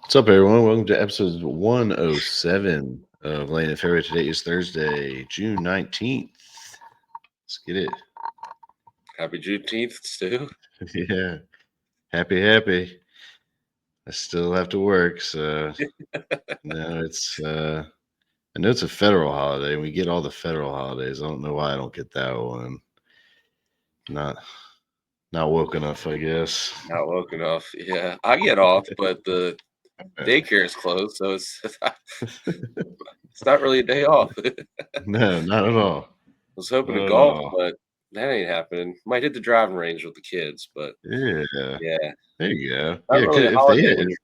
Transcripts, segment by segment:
What's up, everyone? Welcome to episode 107 of Lane and Fairway. Today is Thursday, June 19th. Let's get it. Happy Juneteenth, Stu. Yeah. Happy. I still have to work, so no, I know it's a federal holiday, and we get all the federal holidays. I don't know why I don't get that one. Not not woke enough, I guess. Not woke enough. Yeah, I get off, but the daycare is closed, so it's not really a day off. I No, not at all. was hoping to Not at golf, all. but that ain't happening. Might hit the driving range with the kids, but Yeah. yeah, There you go. not Yeah, 'cause really a if they holiday when had you're.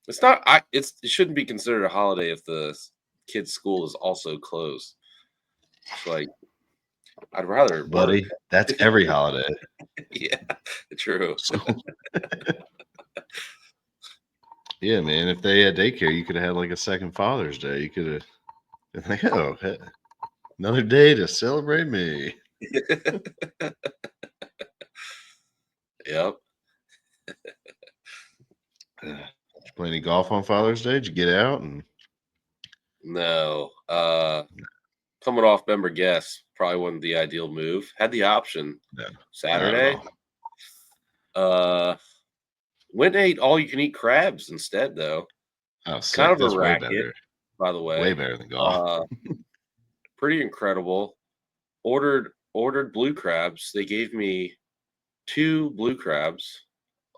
It's not. It shouldn't be considered a holiday if the kids' school is also closed. It's like I'd rather work. buddy, that's every holiday. Yeah, true. So yeah, man. If they had daycare, you could have had like a second Father's Day. You could have been like, oh, another day to celebrate me. Yep. Did you play any golf on Father's Day? Did you get out? And No. Coming off member guest probably wasn't the ideal move. Had the option no, not at Saturday. all. Uh, went and ate all you can eat crabs instead, though. Oh, Kind sick. of a That's way racket, better. by the Way way. better than golf. Uh, pretty incredible. Ordered blue crabs. They gave me two blue crabs,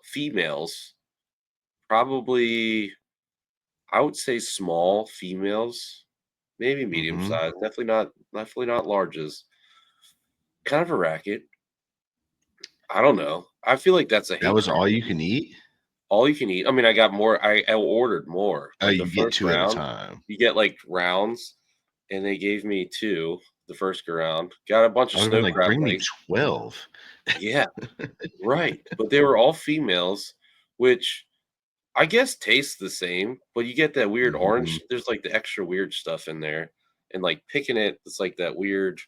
females, probably I would say small females, maybe medium Hmm. size. Definitely not larges. Kind of a racket. I don't know. I feel like that's a That hate was all crime. you can eat? All you can eat. I mean, I got more. I ordered more. Oh, Like the you get first two at a round, time. you get like rounds, and they gave me two the first go round. Got a bunch I of would have been snow like, crab bring me legs. 12. Yeah, right. But they were all females, which I guess tastes the same, but you get that weird Hmm. orange. There's like the extra weird stuff in there, and like picking it, it's like that weird.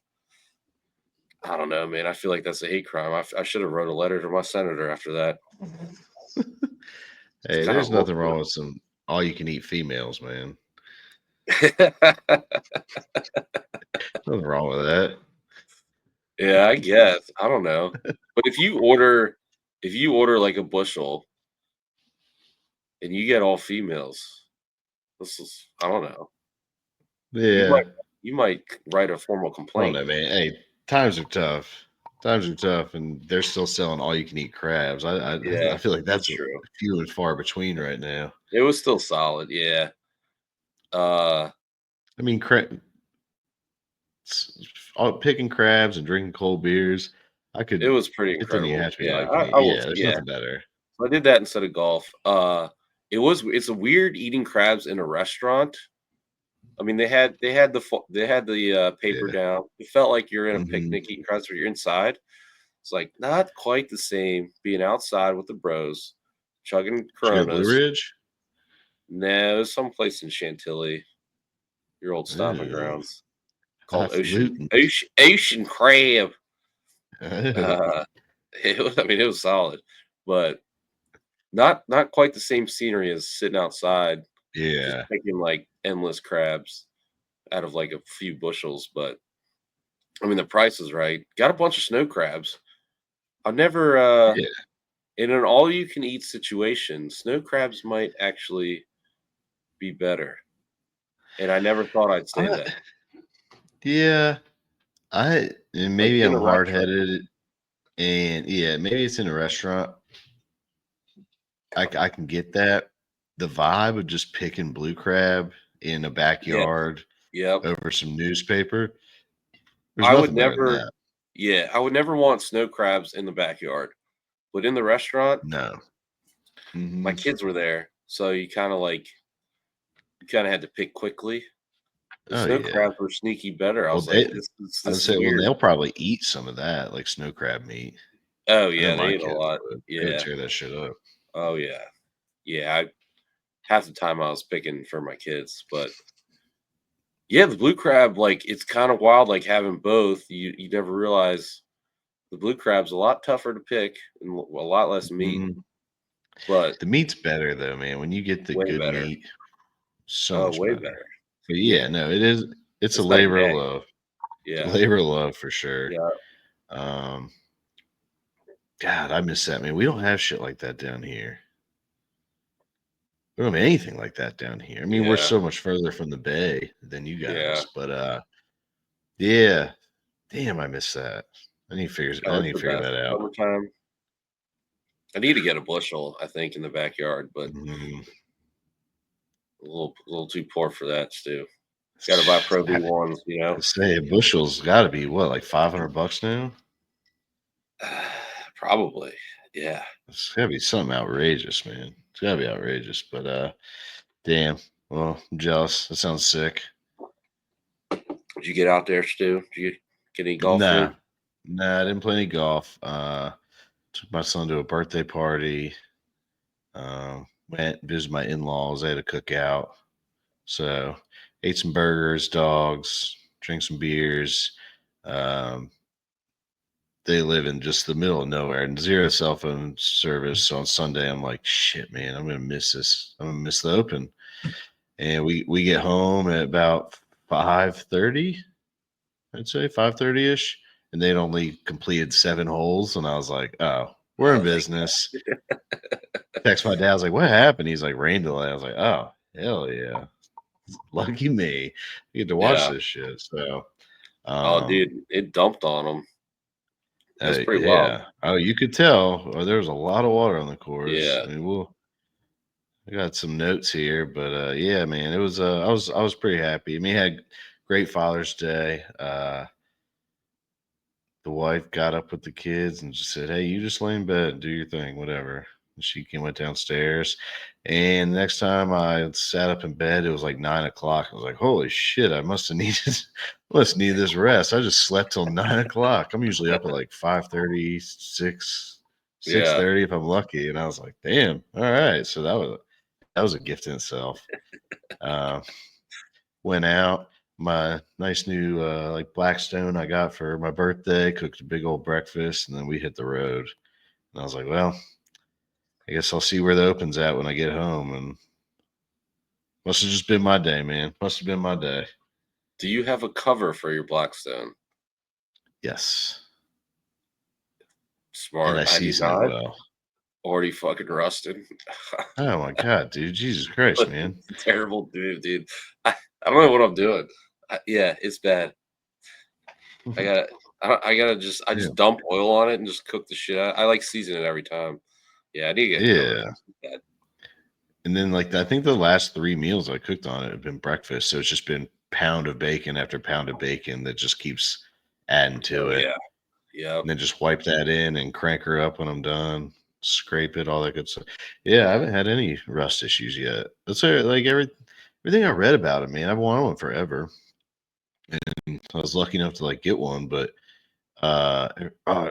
I don't know, man. I feel like that's a hate crime. I should have wrote a letter to my senator after that. It's Hey, kind of there's nothing horrible. wrong with some all you can eat females, man. Nothing wrong with that. Yeah, I guess. I don't know. But if you order like a bushel and you get all females, this is I don't know. You Yeah. might you might write a formal I don't complaint. know, man. Hey, times are tough. Times are tough, and they're still selling all you can eat crabs. I Yeah, feel like that's that's true. few and far between right now. It was still solid, yeah. Uh I mean, picking crabs and drinking cold beers. I it could. was pretty It doesn't even incredible. have to be all Yeah, you can eat. I will Yeah, there's yeah. nothing better. So I did that instead of golf. It's a weird eating crabs in a restaurant. I mean, they had the paper Yeah. down. It felt like you're in a Hmm. picnic eating crabs, but you're inside. It's like not quite the same being outside with the bros, chugging Did you go to Blue Coronas. Ridge? No, there's someplace in Chantilly, your old stomping Ooh, grounds, called Ocean highfalutin. Ocean Ocean Crab. Oh, Uh, it was solid, but not quite the same scenery as sitting outside, just yeah. picking like endless crabs out of like a few bushels. But I mean, the price is right. Got a bunch of snow crabs. I've never Yeah. in an all-you-can-eat situation, snow crabs might actually be better, and I never thought I'd say I, that. yeah. And Like, maybe in I'm a hard restaurant. headed, and yeah, maybe it's in a restaurant. I can get that. The vibe of just picking blue crab in a Yeah, backyard yep. over some newspaper. There's I would nothing better than never that. yeah, I would never want snow crabs in the backyard, but in the restaurant, No. my Hmm. kids were there, so you kinda had to pick quickly. The Oh snow yeah. crabs were sneaky better. I Well, was like, "This is I would this is say, well, weird." they'll probably eat some of that, like snow crab meat. Oh, I know yeah, they my ate a kids lot. would. They would Yeah. tear that shit up. Oh, yeah. Yeah, half the time I was picking for my kids, but yeah, the blue crab, like, it's kinda wild, like, having both. You never realize the blue crab's a lot tougher to pick and a lot less meat. Mhm. but The meat's better though, man. When you get the way good better. meat, so Oh, much way better. better. But Yeah, yeah, no, it is. It's a it's night and labor of day. love. It's a Yeah, labor of love for sure. yeah, Um, God, I miss that, man. We don't have shit like that down here. We don't have anything like that down here. I mean, we're yeah, so much further from the bay than you yeah. guys, but yeah. Damn, I miss that. Oh, I it's need the to figure best. that out. Summertime. I need to get a bushel, I think, in the backyard, but Mhm. a little too poor for that, Stu. Got to buy Pro I V1s, you know. say a bushel's got to be what, like $500 now? Probably. Yeah. It's got to be something outrageous, man. It's got to be outrageous. But damn. Well, I'm jealous. That sounds sick. Did you get out there, Stu? Did you get any golf Nah, in? nah, I didn't play any golf. Took my son to a birthday party. Went visited my in laws. They had a cookout. So ate some burgers, dogs, drank some beers. Um, they live in just the middle of nowhere and zero cell phone service. So on Sunday, I'm like, shit, man, I'm gonna miss this. I'm gonna miss the Open. And we get home at about 5:30, I'd say 5:30 ish, and they'd only completed 7 holes, and I was like, oh, we're in Oh, thank God. business. Text my dad. I was like, what happened? He's like, rain delay. I was like, oh, hell yeah, lucky me. You get to watch Yeah. this shit. So, Oh, um, dude, it dumped on them. That's pretty wild. yeah. Oh, you could tell. There was a lot of water on the course. Yeah. I mean, I got some notes here, but yeah, man, it was. I was pretty happy. I mean, had great Father's Day. The wife got up with the kids and just said, "Hey, you just lay in bed, do your thing, whatever." And she went downstairs, and next time I sat up in bed, it was like 9 o'clock. I was like, "Holy shit! I must have needed, must need this rest." I just slept till 9 o'clock. I'm usually up at like 5:30, 6 Yeah. 30 if I'm lucky. And I was like, "Damn, all right." So that was a gift in itself. Uh, Went out. My nice new like Blackstone I got for my birthday, cooked a big old breakfast, and then we hit the road. And I was like, well, I guess I'll see where the Open's at when I get home. And must have just been my day, man. Must have been my day. Do you have a cover for your Blackstone? Yes. And I Smart. I do season it not. well. Already fucking rusted. Oh my god, dude. Jesus Christ, But man. it's a terrible dude. I don't know what I'm doing. Yeah, it's bad. I gotta, I Yeah. just dump oil on it and just cook the shit out. I like season it every time. Yeah, I need to get covered. Yeah. Bad. And then like I think the last 3 meals I cooked on it have been breakfast. So it's just been pound of bacon after pound of bacon that just keeps adding to Oh it. yeah, yep, And then just wipe that in and crank her up when I'm done. Scrape it, all that good stuff. Yeah, I haven't had any rust issues yet. That's like everything I read about it, man. I've wanted one forever. And I was lucky enough to like get one, but uh, uh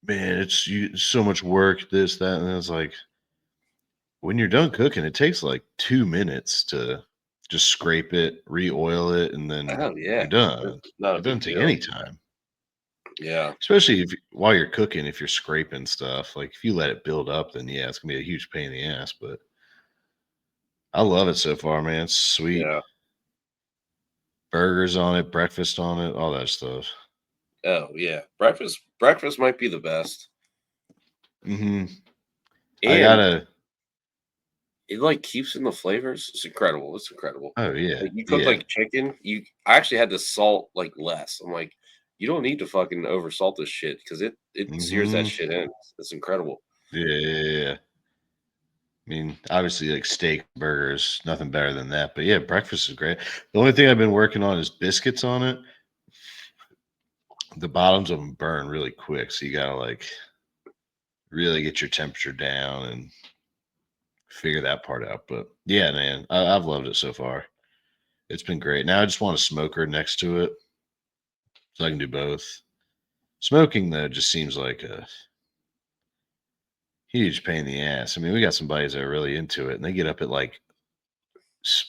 man, it's so much work, this, that, and it's like when you're done cooking, it takes like 2 minutes to just scrape it, re-oil it, and then oh yeah. you're It's done. not a It doesn't big take deal. any time. Yeah, Especially if while you're cooking, if you're scraping stuff, like if you let it build up, then yeah, it's gonna be a huge pain in the ass. But I love it so far, man. It's sweet. yeah. Burgers on it, breakfast on it, all that stuff. Oh yeah. Breakfast might be the best, Hmm. I and gotta. it like keeps in the flavors. It's incredible. It's incredible. Oh yeah, Like you cook yeah. like chicken. I actually had to salt like less. I'm like, you don't need to fucking over salt this shit because it sears that Hmm. shit in. It's incredible. Yeah, yeah, yeah. I mean, obviously, like steak, burgers, nothing better than that. But yeah, breakfast is great. The only thing I've been working on is biscuits on it. The bottoms of them burn really quick, so you gotta like really get your temperature down and figure that part out. But yeah, man, I've loved it so far. It's been great. Now I just want a smoker next to it so I can do both. Smoking though just seems like a huge pain in the ass. I mean, we got some buddies that are really into it, and they get up at like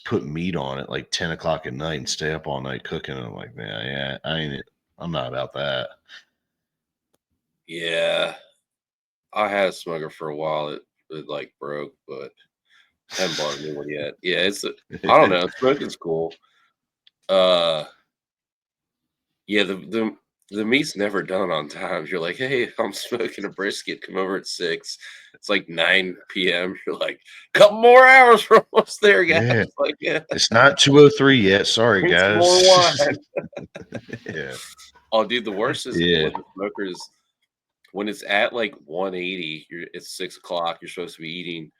put meat on it like 10 o'clock at night and stay up all night cooking. And I'm like, man, yeah, I ain't. I'm not about that. Yeah, I had a smoker for a while. it like broke, but I haven't bought a new one yet. Yeah, I don't know. Smoking's cool. Uh, yeah, the meat's never done on time. You're like, hey, I'm smoking a brisket. Come over at 6. It's like 9 p.m. You're like, couple more hours, we're almost there, guys. Yeah. Like, yeah, It's not 2:03 yet. Sorry, drink some more guys. wine. Yeah. Oh, dude, the worst is Yeah. when the smokers when it's at like 180. It's 6 o'clock. You're supposed to be eating,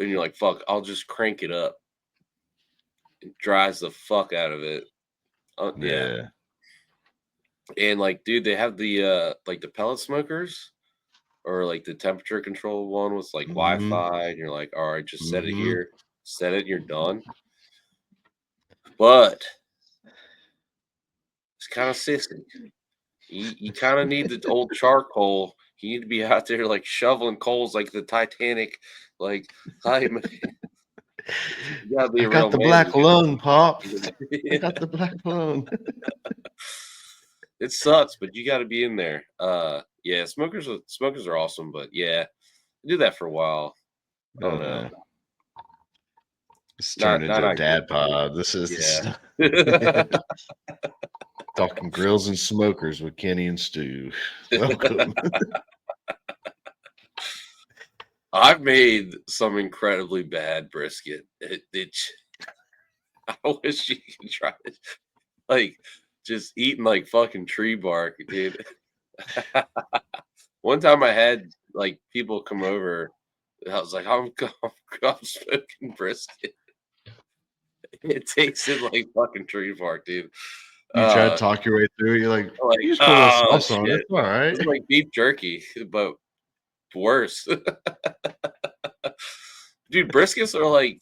and you're like, fuck, I'll just crank it up. It dries the fuck out of it. Yeah. Yeah. And like, dude, they have like the pellet smokers or like the temperature control one with like Mhm. Wi-Fi, and you're like, all right, just set it Mhm. here, set it, and you're done. But it's kind of sissy. You kind of need the old charcoal. You need to be out there like shoveling coals like the Titanic. Like, hi, man. You gotta be I a real got the man. black lung, Pops. I Yeah. got the black lung. It sucks, but you gotta be in there. Yeah, smokers are awesome, but yeah, do that for a while. I don't Oh know. man. It's turned Not into a ideal dad for me. pod. This is Yeah. not talking grills and smokers with Kenny and Stu. Welcome. I've made some incredibly bad brisket. I wish you could try it. Like, just eating like fucking tree bark, dude. One time I had like people come over. I was like, I'm smoking brisket. It tasted like fucking tree bark, dude. You try to Uh, talk your way through it. You're like, like, you just put a little oh sauce on it. shit. It's all right. It's like beef jerky, but worse. Dude, briskets are like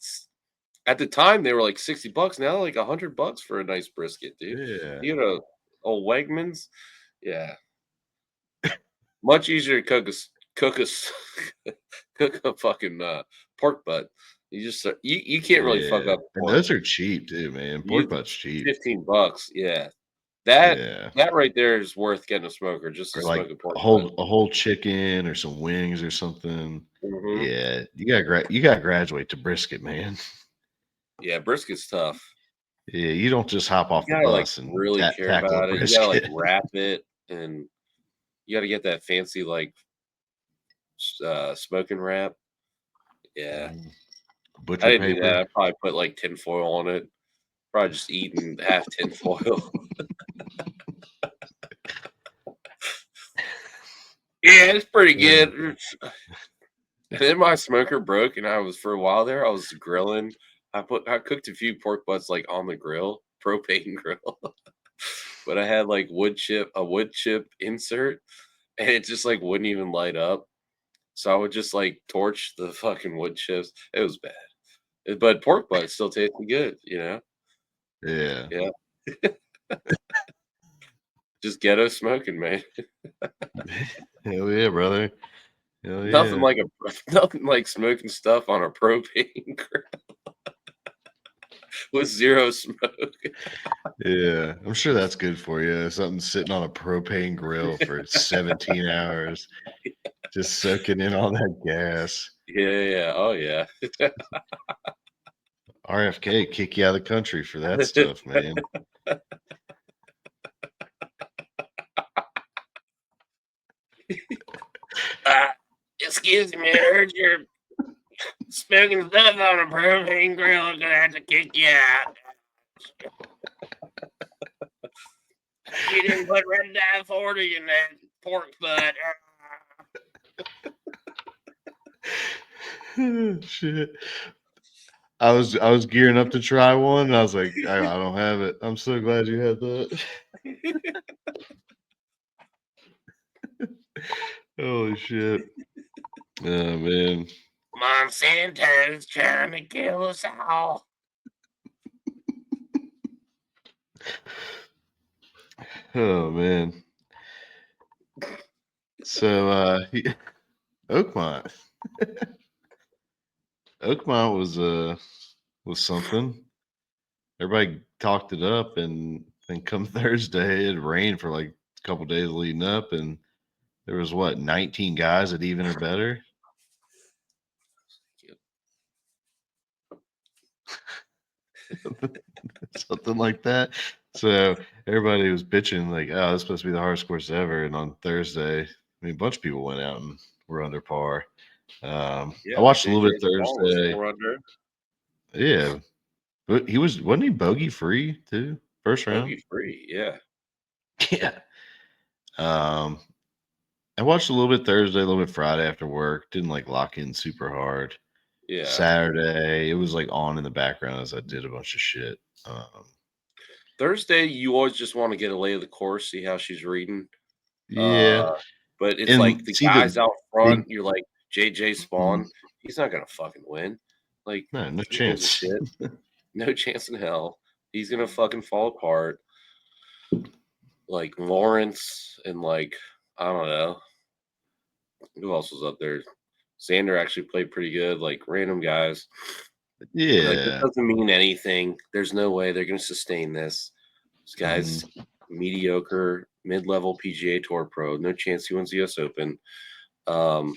at the time they were like $60. Now like $100 for a nice brisket, dude. Yeah. You know, old Wegmans. Yeah. Much easier to cook a fucking pork butt. You just you can't really fuck Yeah. up And pork. those are cheap too, man. Pork You butt's cheap. $15. Yeah. That Yeah. that right there is worth getting a smoker just to Or like smoke a pork a butt. whole chicken or some wings or something. Mhm. Yeah. You gotta graduate to brisket, man. Yeah, brisket's tough. Yeah, you don't just hop off You the gotta, like, bus and really care tackle a about it. You gotta, like, brisket. wrap it, and you gotta get that fancy, like, smoking wrap. Yeah. Mm. I Butcher didn't do that. paper. I probably put, like, tinfoil on it. Probably just eating half tinfoil. Yeah, it's pretty Yeah. good. And then my smoker broke, and I was for a while there, I was grilling. I cooked a few pork butts, like, on the grill, propane grill, but I had, like, wood chip insert, and it just, like, wouldn't even light up. So I would just, like, torch the fucking wood chips. It was bad. But pork butt still tasted good, you know? Yeah. Yeah. Just ghetto smoking, man. Hell yeah, brother. Hell Nothing yeah. like a nothing like smoking stuff on a propane grill with 0 smoke. Yeah. I'm sure that's good for you. Something sitting on a propane grill for 17 hours, just soaking in all that gas. Yeah, yeah. Oh, yeah. RFK kick you out of the country for that stuff, man. Uh, excuse me, I heard you're smoking stuff on a propane grill. I'm gonna have to kick you out. You didn't put red dye 40 in that pork butt. Shit. I was gearing up to try one, and I was like, I don't have it. I'm so glad you had that. Holy shit. Oh man. Monsanto's trying to kill us all. Oh man. So Oakmont. Oakmont was something. Everybody talked it up, and then come Thursday it rained for like a couple days leading up, and there was what, 19 guys at even or better. something like that. So everybody was bitching like, "Oh, this is supposed to be the hardest course ever." And on Thursday, I mean, a bunch of people went out and were under par. I Yeah, watched a little JJ bit Spaun was Thursday. 4 under, Yeah, but wasn't he bogey free too? First round. bogey free. Yeah, Yeah. Um, I watched a little bit Thursday, a little bit Friday after work. Didn't like lock in super hard. yeah. Saturday, it was like on in the background as I did a bunch of shit. Thursday, you always just want to get a lay of the course, see how she's reading. Yeah, Uh, but it's like and the see guys the out big front, you're like, JJ mm, Spawn, he's not gonna fucking win. Like, no, no who gives a chance. shit? No chance in hell. He's gonna fucking fall apart. Like Lawrence and like I don't know who else was up there. Xander actually played pretty good. Like random guys. Like it Yeah. doesn't mean anything. There's no way they're gonna sustain this. This guy's Mhm. mediocre, mid-level PGA Tour pro. No chance he wins the US Open. Um,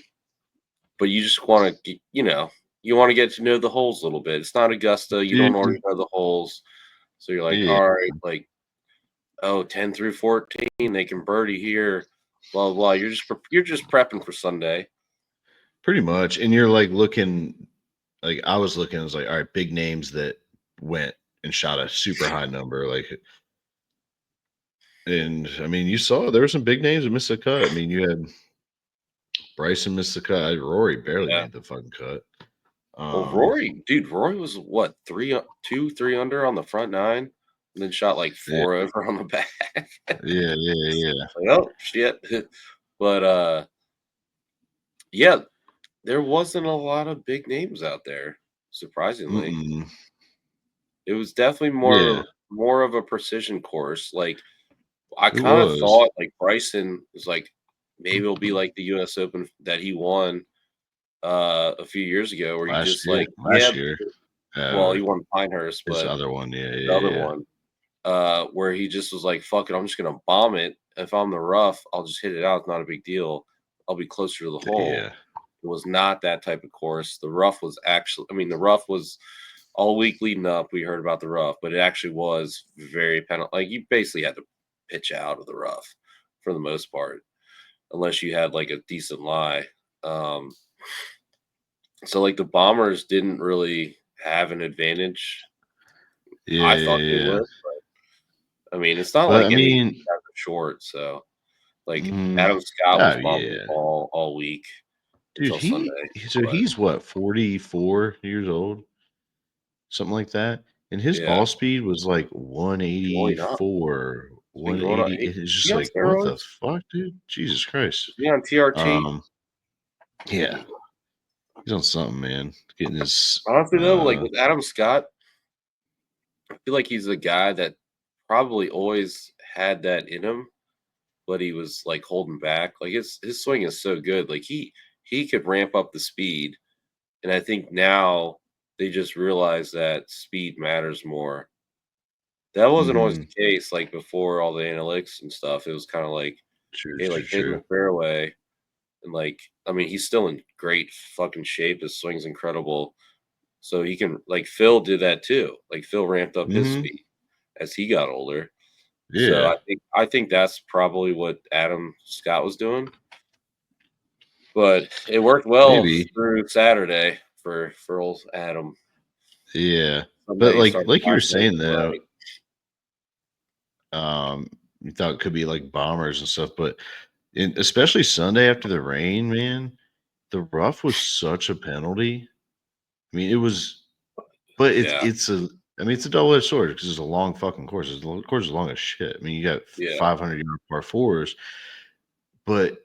but you just want to, you want to get to know the holes a little bit. It's not Augusta. You don't Dude, already know the holes. So you're like, yeah, all right, like, oh, 10 through 14, they can birdie here, blah, blah, blah. You're just prepping for Sunday. pretty much. And you're like looking like I was looking, I was like, all right, big names that went and shot a super high number. Like and I mean, you saw there were some big names that missed the cut. I mean, you had Bryson missed the cut. Rory barely Yeah. made the fucking cut. Well, Um, Rory, dude, Rory was what, 3 under on the front nine and then shot like yeah, 4 over on the back. yeah. Like, oh, shit. But, yeah, there wasn't a lot of big names out there, surprisingly. Mm-mm. It was definitely Yeah, more of a precision course, like, I it kinda was thought, like, Bryson was, like, maybe it'll be like the US Open that he won, a few years ago where he last just, year. like Last yeah, year. well, Or he won Pinehurst, his but other one. Yeah, the other yeah, one, where he just was like, "Fuck it, I'm just gonna bomb it. If I'm the rough, I'll just hit it out, it's not a big deal. I'll be closer to the hole." yeah. It was not that type of course. The rough was actually, I mean, the rough was all week leading up, we heard about the rough, but it actually was very like you basically had to pitch out of the rough for the most part, unless you had like a decent lie. Um, so like the Bombers didn't really have an advantage. Yeah, I thought they yeah. would. I mean, it's not But like I any of these mean, guys are short. So like mm, Adam Scott was oh bombing the yeah. ball all week Dude, until Sunday. so But he's what, 44 years old? Something like that. And his yeah, ball speed was like going up. 184, It's been going up. 180. Hey, It's is just he on like, what the steroids? fuck, dude? Jesus Christ. Is he on TRT? Um, yeah, he's on something, man. Getting his Honestly, though, like with Adam Scott, I feel like he's a guy that probably always had that in him, but he was like holding back. Like his swing is so good. Like he could ramp up the speed, and I think now they just realize that speed matters more. That wasn't always mhm. the case. Like before all the analytics and stuff, it was kind of like, True, hey, true, like hitting true. the fairway, and like I mean, he's still in great fucking shape. His swing's incredible. So he can like Phil did that too. Like Phil ramped up his Mhm. speed as he got older. So Yeah, I think that's probably what Adam Scott was doing. But it worked well maybe. through Saturday for old Adam. Yeah. But Sunday he started like you were finding saying everything though, right. you thought it could be like bombers and stuff, but especially Sunday after the rain, man, the rough was such a penalty. I mean, it was, but Yeah, I mean, it's a double-edged sword because it's a long fucking course. The course is long as shit. I mean, you got yeah, 500-yard par fours, but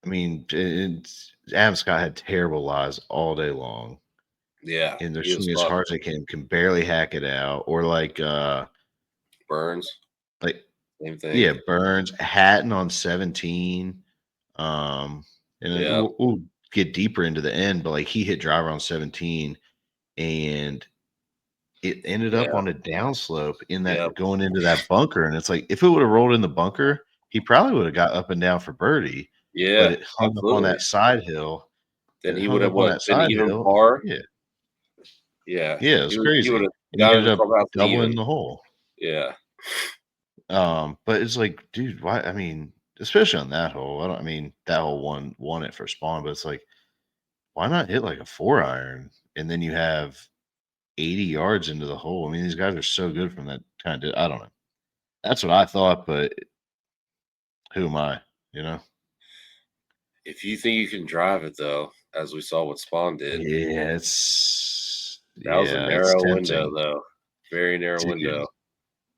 I mean, Adam Scott had terrible lies all day long, yeah. and they're He was swinging as fucked. hard as they can barely hack it out, or Burns, like same thing. yeah, Burns Hatton on 17. And then Yeah, we'll get deeper into the end, but like he hit driver on 17 and it ended up yeah, on a downslope in yeah, that going into that bunker. And it's like if it would have rolled in the bunker, he probably would have got up and down for birdie, but yeah. it hung up on Absolutely. that side hill. Then It he would hung have up on what that been side even hill. par. Yeah. Yeah, Yeah, it was he would have crazy. and he Got in ended the up clubhouse doubling even. the hole. Yeah. But it's like, dude, why? I mean, especially on that hole. I mean, that hole won it for Spaun, but it's like, why not hit like a 4-iron and then you have 80 yards into the hole? I mean, these guys are so good from that kind of. I don't know. That's what I thought, but who am I? You know? If you think you can drive it though, as we saw what Spawn did, that was a It's narrow window tempting, though. Very narrow dude. window.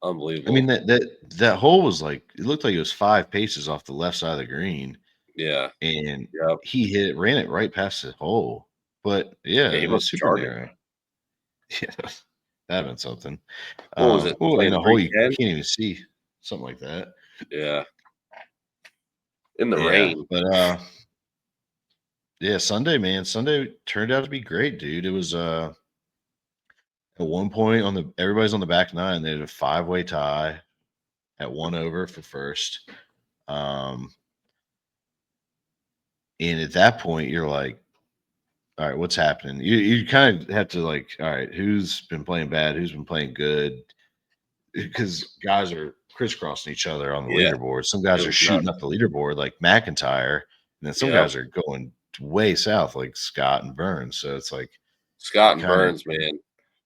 I mean Unbelievable. that hole was like it looked like it was 5 paces off the left side of the green, Yeah. and Yep. he ran it right past the hole. But yeah, Yeah, he it's must have super charged it. narrow. Yeah, that'd been something. What was it? Well, in Playing a hole you 310? can't even see, something like that. Yeah. In the Yeah, rain. but yeah, Sunday, man, Sunday turned out to be great, dude. It was at one point on the everybody's on the back nine. They had a 5-way tie at 1 over for first. And at that point, you're like, all right, what's happening? You kind of have to like, all right, who's been playing bad, who's been playing good, because guys are crisscrossing each other on the Yeah. leaderboard. Some It guys are was shooting nuts. up the leaderboard like McIntyre, and then some Yep. guys are going way south like Scott and Burns. So it's like Scott you and kind of, Burns, man.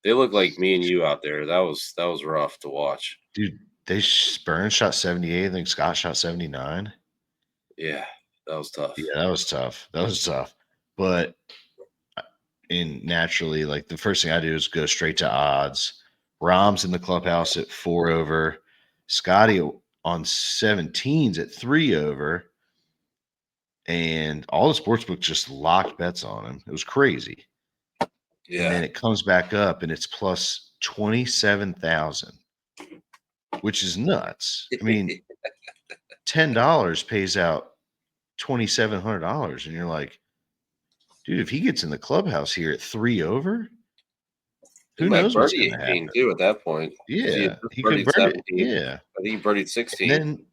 They look like me and you out there. That was rough to watch. dude. Burns shot 78. I think Scott shot 79. Yeah. That was tough. Yeah, that was tough. That was tough. But and naturally, like the first thing I do is go straight to odds. Rom's in the clubhouse at 4 over. Scotty on 17s at 3 over. And all the sports books just locked bets on him. It was crazy. And Yeah. then it comes back up and it's plus 27,000, which is nuts. I mean, $10 pays out $2,700. And you're like, dude, if he gets in the clubhouse here at 3 over, He who might knows what's birdie going to 18 happen? too at that point. 'Cause he had Yeah, just he could birdied burn it. 17. Yeah. I think he birdied And 16.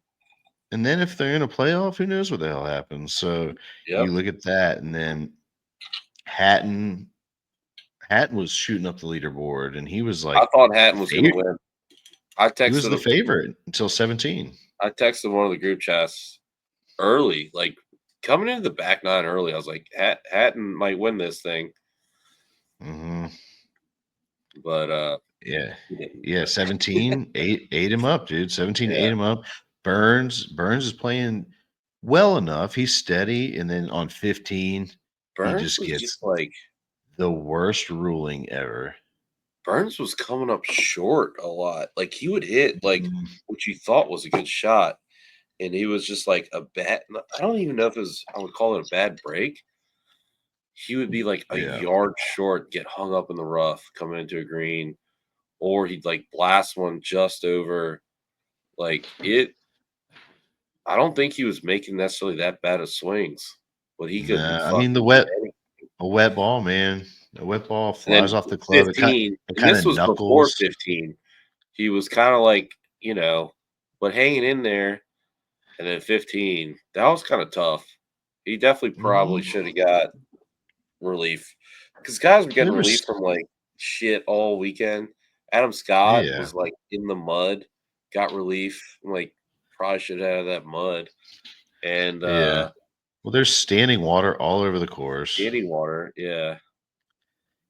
then if they're in a playoff, who knows what the hell happens? So Yep. you look at that, and then Hatton Hatton was shooting up the leaderboard, and he was I like thought the Hatton was gonna favorite. win. I He was texted the him favorite until 17. I texted one of the group chats early, like coming into the back nine early. I was like, Hatton might win this thing, Hmm. but Yeah, he didn't. yeah. But 17 ate him up, dude. 17 ate yeah, him up. Burns is playing well enough. He's steady, and then on 15, he Burns just was just gets like the worst ruling ever. Burns was coming up short a lot. Like he would hit like Mhm. what you thought was a good shot, and he was just like a bad. I don't even know if it was. I would call it a bad break. He would be like a Yeah. yard short, get hung up in the rough coming into a green, or he'd like blast one just over. Like it, I don't think he was making necessarily that bad of swings, but he couldn't Nah, I mean fucking hit any. a wet ball, man. A wet ball And flies then off the club.15, It and kind this of was before knuckles. 15. He was kind of like, but hanging in there. And then 15, that was kind of tough. He definitely probably Mhm. should have got relief because guys were getting There relief was, from like shit all weekend. Adam Scott yeah, was like in the mud, got relief. Like probably should have had that mud and yeah. Well, there's standing water all over the course. skating water. Yeah,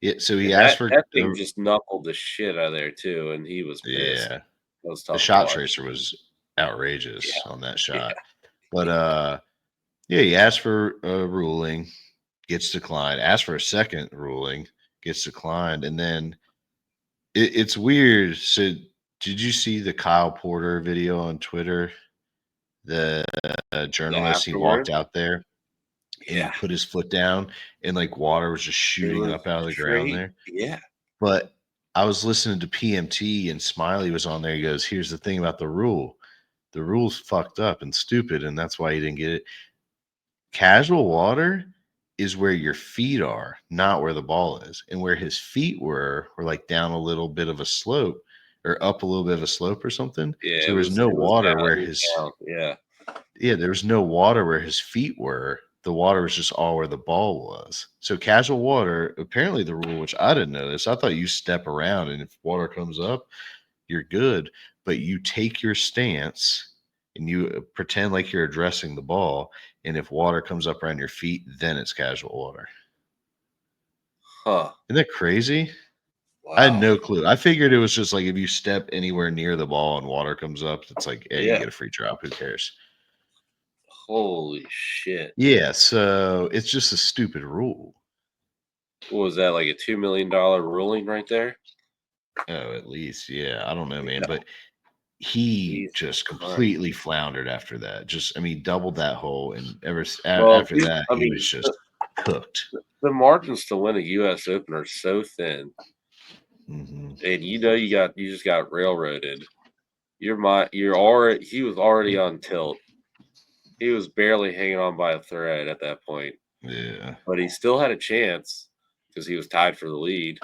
Yeah, so he and asked that for, that thing just knuckled the shit out of there too, and he was pissed. yeah. That was The tough to shot watch. tracer was outrageous Yeah, on that yeah. shot. But yeah, he asked for a ruling, gets declined. Asked for a second ruling, gets declined, and then it's weird. So, did you see the Kyle Porter video on Twitter? The The journalist, he walked afterward. out there and he Yeah, put his foot down, and like water was just it shooting was up out of the ground straight. there. Yeah, But I was listening to PMT and Smiley was on there. He goes, "Here's the thing about the rule. The rule's fucked up and stupid, and that's why he didn't get it. Casual water is where your feet are, not where the ball is. And where his feet were like down a little bit of a slope or up a little bit of a slope or something. yeah. So It there was was no it was water down. where It was his down. Yeah, yeah, there was no water where his feet were. the water was just all where the ball was. So casual water, apparently the rule, which I didn't know this, I thought you step around and if water comes up, you're good. But you take your stance and you pretend like you're addressing the ball. And if water comes up around your feet, then it's casual water. Huh. Isn't that crazy? I had Wow. no clue. I figured it was just like if you step anywhere near the ball and water comes up, it's like, hey, you Yeah. get a free drop. Who cares? Holy shit. Yeah, so it's just a stupid rule. What was that, like a $2 million ruling right there? Oh, at least, yeah. I don't know, man, Yeah. but he Jesus just Christ. completely floundered after that. Just, I mean, doubled that hole, and Well, after that, I he was mean, just cooked. the margins to win a US Open are so thin, Hmm. and you just got railroaded. You're already he was already on tilt. He was barely hanging on by a thread at that point, Yeah, but he still had a chance because he was tied for the lead.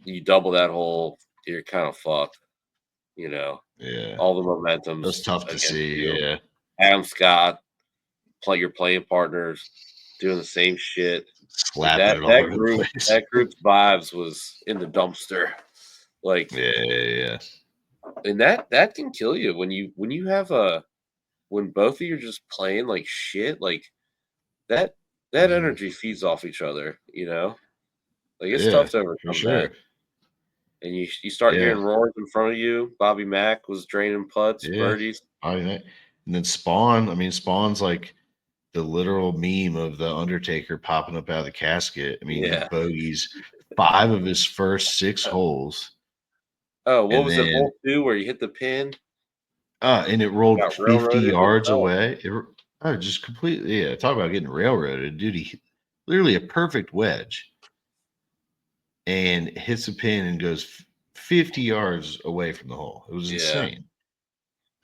You double that hole, you're kind of fucked. You know, yeah. all the That was momentum's tough to against see. you. Yeah, Adam Scott, your playing partners doing the same shit. Like slapping it all over the place. that group's vibes was in the dumpster. Like, Yeah, yeah, and that can kill you when you have a when both of you are just playing like shit. Like that that yeah. energy feeds off each other. Like it's Yeah, tough to for overcome that. sure. And you start Yeah, hearing roars in front of you. Bobby Mack was draining putts, yeah. birdies. And then Spawn. I mean, Spawn's like the literal meme of the Undertaker popping up out of the casket. I mean, he Yeah. bogeys 5 of his first 6 holes, Oh, what and was it? then Hole 2 where you hit the pin, and it rolled got 50 railroaded yards himself. away. Just completely, yeah. Talk about getting railroaded, dude. He literally a perfect wedge and hits a pin and goes 50 yards away from the hole. It was Yeah, insane.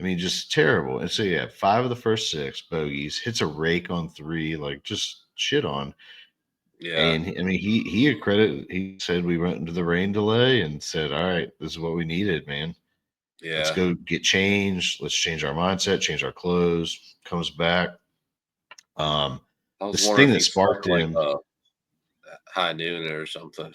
I mean, just terrible. And so yeah, 5 of the first 6 bogeys, hits a rake on 3, like just shit on. yeah, And I mean, he accredited. He said we went into the rain delay and said, "All right, this is what we needed, man. Let's yeah. go get changed. Let's change our mindset, change our clothes." Comes back. Um, I was this wondering thing if that he slept sparked like him, a high noon or something.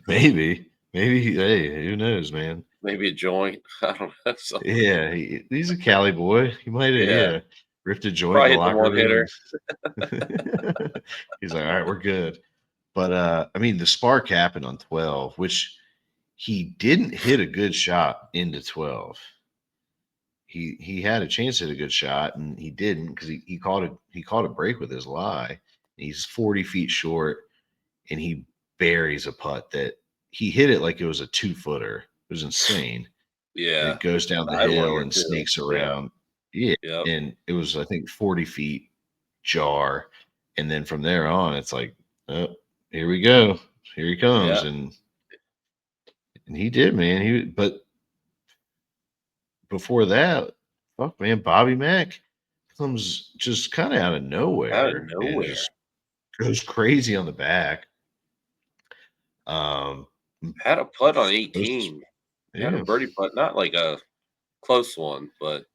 maybe. Hey, who knows, man? Maybe a joint. I don't know. Something. Yeah, he's a Cali boy. He might have, Yeah, yeah, ripped a joint in probably the hit the locker one room. hitter. He's like, all right, we're good. But I mean, the spark happened on 12, which he didn't hit a good shot into 12. He had a chance to hit a good shot and he didn't because he caught a break with his lie. He's 40 feet short and he buries a putt that he hit it like it was a 2-footer. It was insane. And Yeah, it goes down the hill Sidewinder and too. snakes Yeah, around. Yeah. yep, And it was, I think, 40 feet jar. And then from there on, it's like, oh, here we go. Here he yeah. comes. And he did, man. But before that, fuck man, Bobby Mack comes just kind of out of Out of nowhere and nowhere, just goes crazy on the back. Um had a putt on most 18. Had a yeah, birdie putt, not like a close one, but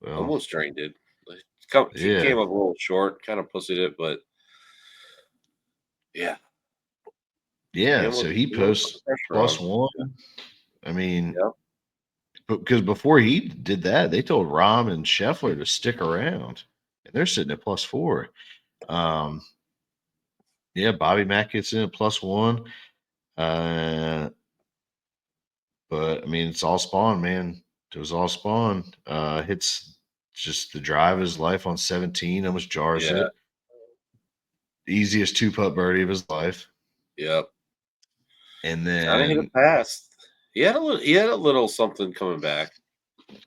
well, almost drained it. Like, He yeah. came up a little short, kind of pussied it, but yeah, Yeah, so he he almost put the posts pressure plus on. one. I mean, Yep. because before he did that, they told Rom and Scheffler to stick around, and they're sitting at plus 4. Um, yeah, Bobby Mack gets in at plus 1. Uh, but I mean, it's all Spawn, man. It was all Spawn. Hits just the drive of his life on 17, almost jars Yeah. it. Easiest 2-putt birdie of his life. Yep. And Kinda hit then it past. He had a little something coming back,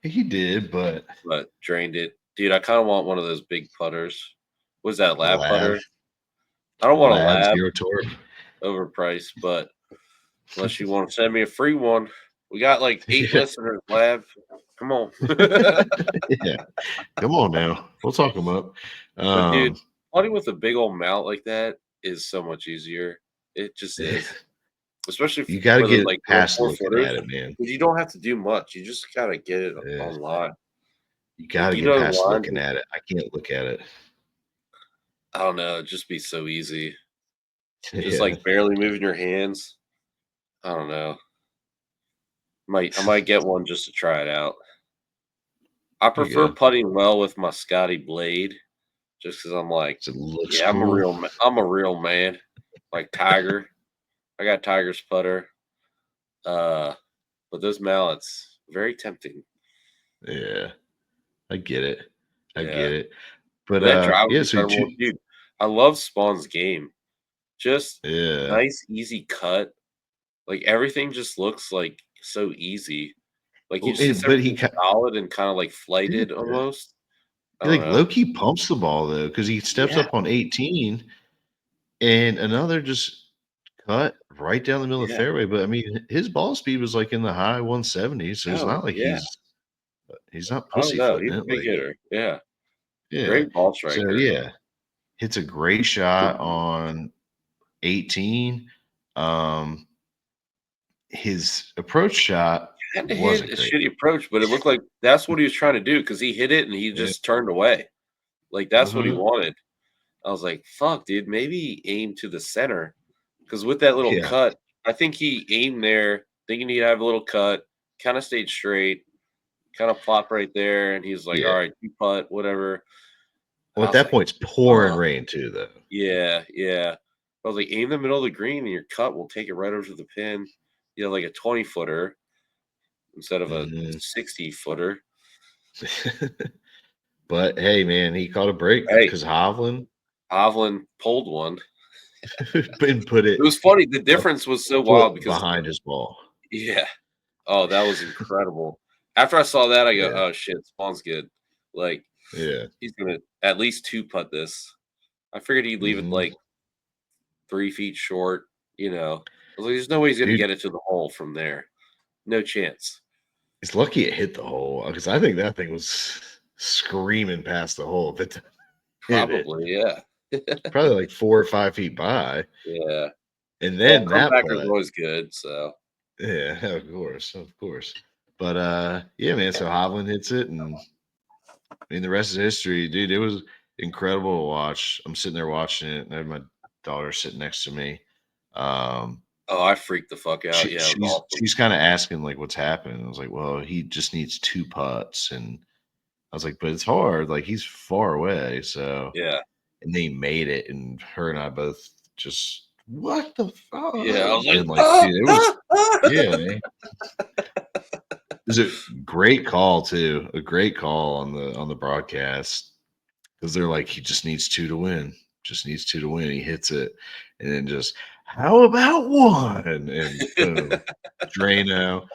he did, but but drained it. Dude, I kinda want one of those big putters. Was that the lab lab, putter? I don't want a lab, lab, zero torque. overpriced, but unless you wanna send me a free one. We got, like, 8 Yeah. listeners, lab. Come on. Yeah. Come on now. We'll talk them up. But, dude, Um, putting with a big old mount like that is so much easier. It just is. Especially you got to for the, get like, little past looking four-footers, at it, man. because you don't have to do much. You just gotta get it Yeah. online. You Like, gotta you get know the past lines looking at it. I can't look at it. I don't know, it'd just be so easy. Just, Yeah. like, barely moving your hands. I don't know. I might get one just to try it out. I There you prefer go. putting well with my Scotty blade just because 'cause I'm like, It looks "Yeah, cool. I'm a real man." Like Tiger. I got Tiger's putter. Uh, but those mallets, very tempting. Yeah. I get it. I Yeah. get it. But, But that drive was yeah, so incredible. Dude, I love Spawn's game. Just yeah. nice, easy cut. Like, everything just looks, like, so easy. Like, he Well, just hits but he everything solid and kinda, like, flighted yeah. almost. I He, don't like, know. low key pumps the ball though, because he steps Yeah, up on 18 and another just cut right down the middle of the yeah. fairway. But I mean, his ball speed was like in the high 170s, so it's Oh, not like yeah. he's not Oh, no, pussyfooting he's a it. big Like, hitter. Yeah. yeah. Great ball So striker. yeah, hits a great shot on 18. Um, his approach shot Kinda hit wasn't a great. shitty approach, but it looked like that's what he was trying to do because he hit it and he Yeah. just turned away. Like, that's what he Uh-huh. wanted. I was like, "Fuck, dude, maybe aim to the center." Because with that little Yeah. cut, I think he aimed there thinking he'd have a little cut, kinda stayed straight, kinda plopped right there, and he's like, Yeah. "Alright, you putt, whatever." Well, I at was that like, point, it's pouring "Fuck." rain too, though. Yeah, yeah. I was like, "Aim the middle of the green and your cut will take it right over to the pin." You know, like a 20-footer instead of a Mhm. 60-footer. But hey, man, he caught a break Hey, because Hovland Hovland pulled one. and put It it was funny, the a difference was so foot wild because behind his ball. yeah. Oh, that was incredible. After I saw that, I go, Yeah, "Oh, shit, Spawn's good." Like, yeah. he's gonna at least 2 putt this. I figured he'd leave it, Mhm. like, 3 feet short, you know? I was like, "There's no way he's gonna Dude, get it to the hole from there. No chance." he's lucky it hit the hole because I think that thing was screaming past the hole if it hit it. Probably, yeah. Probably like 4 or 5 feet by, Yeah. and Well, then that comebacker's putt. always good, so Yeah, of course, of course. But, yeah, man, so Hovland hits it, and I mean, the rest is history, dude. It was incredible to watch. I'm sitting there watching it, and I had my daughter sitting next to me. Um, oh, I freaked the fuck out. she, Yeah, it was she's awesome. she's kind of asking like, "What's happening?" I was like, "Well, he just needs 2 putts," and I was like, "But it's hard. Like he's far away." So, Yeah. and they made it, and her and I both just what the Yeah, I fuck, was like, and like, "Ah, dude, it was ah, ah." yeah, man. It was a great call too. A great call on the broadcast. 'Cause they're like, "He just needs 2 to win. Just needs 2 to win." He hits it, and then just, "How about 1?" And boom, Drano.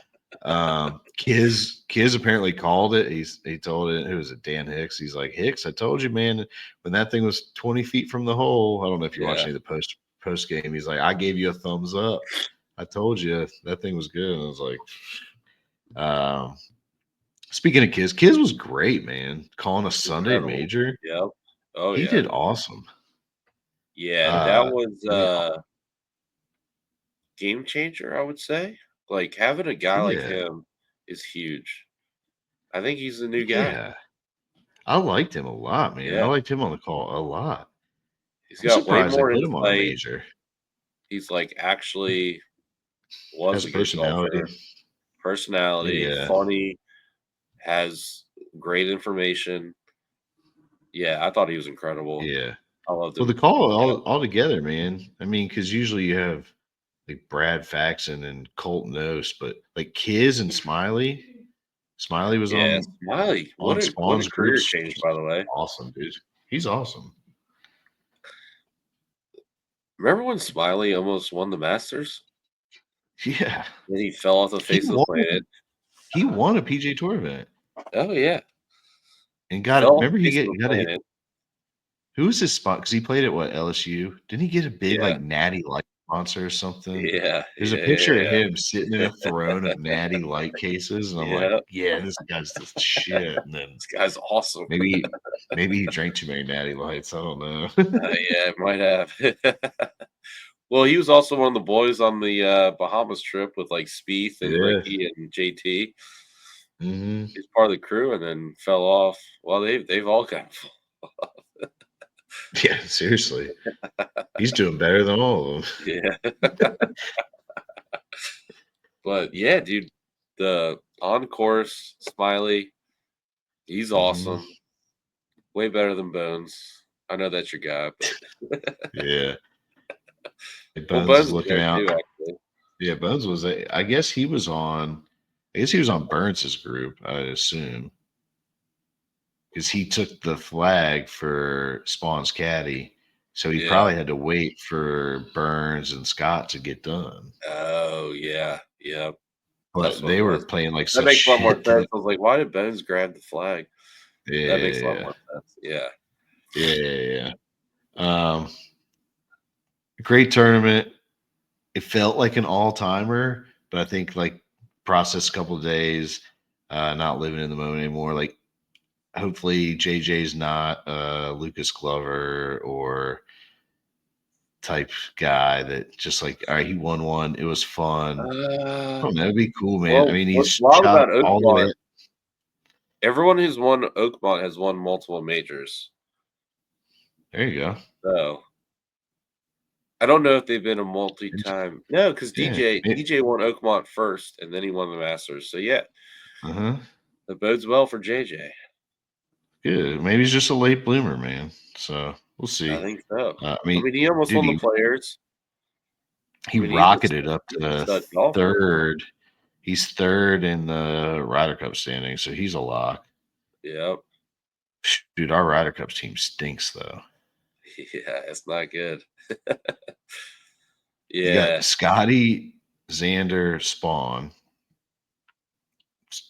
Kiz apparently called it. He told it who was it, Dan Hicks? He's like, "Hicks, I told you, man, when that thing was 20 feet from the hole." I don't know if you watched Yeah. any of the post game. He's like, "I gave you a thumbs up. I told you that thing was good." And I was like, um, speaking of Kiz was great, man. Calling a Sunday Incredible. major. Yep. Oh, He yeah. did awesome. Yeah, that Uh, was, yeah, game changer, I would say. Like, having a guy like yeah, him is huge. I think he's the new guy. yeah. I liked him a lot, man. I Yeah. liked him on the call a lot. He's I'm got way surprised they more put him on a insight. major. He's, like, actually was Has a good personality. golfer, personality, Yeah, funny, has great information. Yeah, I thought he was incredible. yeah. I loved Well, the him. call Yeah. all together, man. I mean, because usually you have like Brad Faxon and Colt Nost, but like Kiz and Smiley was Yeah, Smiley, on what a Spawn's career groups. change, by the way. Awesome, dude. He's awesome. Remember when Smiley almost won the Masters? Yeah, And he fell off the he face of the won. planet? He won a PGA Tour event Oh, yeah. and He got it. fell off Remember, the face of the got a planet. who was his spot? Because he played at what, LSU? Didn't he get a big, Yeah. like, Natty Light sponsor or something? Yeah, There's a yeah, yeah, picture of yeah. him sitting in a throne of Natty Light cases, and I'm like, Yeah, "Yeah, this guy's the shit." And then this guy's awesome. maybe he drank too many Natty Lights. I don't know. Yeah, it might have. Well, he was also one of the boys on the, Bahamas trip with, like, Spieth and Yeah, Ricky and JT. Mhm. He's part of the crew and then fell off. Well, they've all kind of fall off. Yeah, seriously. He's doing better than all of them. Yeah. But yeah, dude, the on course Smiley, he's Mhm. awesome. Way better than Bones. I know that's your guy, but Yeah. well, Bones is Bones is looking there out. too, actually. Yeah, Bones was I guess he was on Burns's group, I assume, because he took the flag for Spawn's caddy. So he Yeah. probably had to wait for Burns and Scott to get done. Oh yeah. Yeah. That's But what they it were was. playing like That such makes a lot more shit sense. that I was like, why did Bones grab the flag? That makes a lot yeah, more sense. Yeah. yeah, yeah, yeah. Great tournament. It felt like an all timer, but I think like process a couple of days, not living in the moment anymore. Like hopefully JJ's not Lucas Glover or type guy that just like, all right, he won one. It was fun. I Uh, don't know. It'd be cool, man. I well, mean, what's he's wild shot about all the Oakmont? way. Everyone who's won Oakmont has won multiple majors. There you go. So I don't know if they've been a multi-time. No, because Yeah. DJ won Oakmont first, and then he won the Masters. So yeah, Uh-huh. that bodes well for JJ. Good. Maybe he's just a late bloomer, man. So we'll I see. think so. I I mean, mean, he almost dude, won the Players. he I mean, rocketed up he's a to stud golfer. third. He's third in the Ryder Cup standing, so he's a lock. Yep. Dude, our Ryder Cup team stinks though. Yeah, it's not good. You got Yeah. Scotty, Xander, Spawn.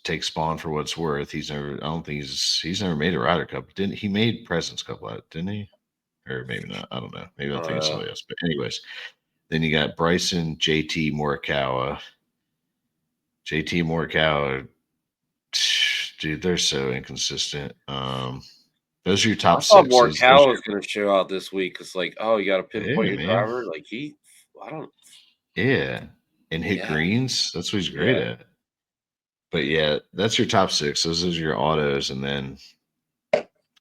Take Spawn for what it's worth. He's never. I don't think he's never made a Ryder Cup. Didn't he made Presidents Cup? Didn't he? Or maybe not. I don't know. Maybe I'm thinking of Uh, somebody else. But anyways, then you got Bryson, JT Morikawa. JT Morikawa, dude, they're so inconsistent. Those are your I top thought sixes. Those Morikawa are was going to show out this week. It's like, oh, you got to pinpoint yeah, your man. driver. Like I don't. Yeah. And hit Yeah, greens. That's what he's great yeah, at. But yeah, that's your top six. Those are your autos, and then